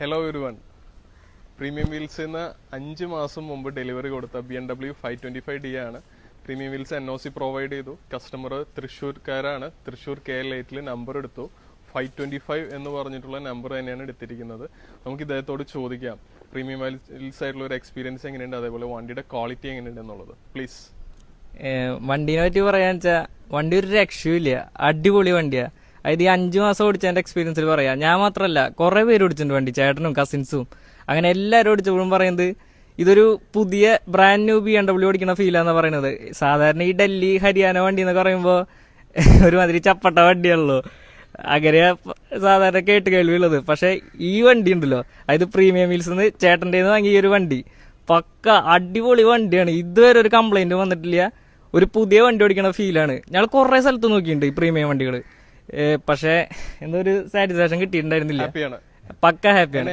Hello everyone, premium വീൽസിൽ നിന്ന് 5 മാസം മുമ്പ് ഡെലിവറി കൊടുത്ത BMW 525D ആണ്. പ്രീമിയം വീൽസ് NOC പ്രൊവൈഡ് ചെയ്തു. കസ്റ്റമർ തൃശ്ശൂർക്കാരാണ്. തൃശ്ശൂർ KL8 നമ്പർ എടുത്തു. 525 എന്ന് പറഞ്ഞിട്ടുള്ള നമ്പർ തന്നെയാണ് എടുത്തിരിക്കുന്നത്. നമുക്ക് ഇദ്ദേഹത്തോട് ചോദിക്കാം പ്രീമിയം വീൽസ് ആയിട്ടുള്ള ഒരു എക്സ്പീരിയൻസ് എങ്ങനെയുണ്ട്, അതേപോലെ വണ്ടിയുടെ ക്വാളിറ്റി എങ്ങനെയുണ്ട് എന്നുള്ളത്. പ്ലീസ്. വണ്ടീനെ പറ്റി പറയാന്ന് വെച്ചാൽ വണ്ടി ഒരു രക്ഷയില്ല, അടിപൊളി വണ്ടിയാ. അതായത് ഈ 5 മാസം ഓടിച്ചതിന്റെ എക്സ്പീരിയൻസിൽ പറയാം. ഞാൻ മാത്രമല്ല, കുറെ പേര് ഓടിച്ചിട്ടുണ്ട് വണ്ടി, ചേട്ടനും കസിൻസും അങ്ങനെ എല്ലാവരും ഓടിച്ചപ്പോഴും പറയുന്നത് ഇതൊരു പുതിയ ബ്രാൻഡ് ന്യൂ BMW ഓടിക്കുന്ന ഫീലാന്ന് പറയുന്നത്. സാധാരണ ഈ ഡൽഹി ഹരിയാന വണ്ടി എന്നൊക്കെ പറയുമ്പോൾ ഒരുമാതിരി ചപ്പട്ട വണ്ടിയാണല്ലോ, അങ്ങനെ സാധാരണ കേട്ട് കേൾവിയുള്ളത്. പക്ഷെ ഈ വണ്ടി ഉണ്ടല്ലോ, അതായത് പ്രീമിയം വീൽസ് നിന്ന് ചേട്ടൻ്റെ വാങ്ങിയ ഒരു വണ്ടി പക്ക അടിപൊളി വണ്ടിയാണ്. ഇതുവരെ ഒരു കംപ്ലൈന്റ് വന്നിട്ടില്ല. ഒരു പുതിയ വണ്ടി ഓടിക്കണ ഫീലാണ്. ഞങ്ങൾ കുറെ സ്ഥലത്ത് നോക്കിയിട്ടുണ്ട് ഈ പ്രീമിയം വണ്ടികൾ, പക്ഷെ എന്തോ ഒരു സാറ്റിസ്ഫാക്ഷൻ കിട്ടിയിട്ടുണ്ടായിരുന്നില്ല. പക്ക ഹാപ്പിയാണ്.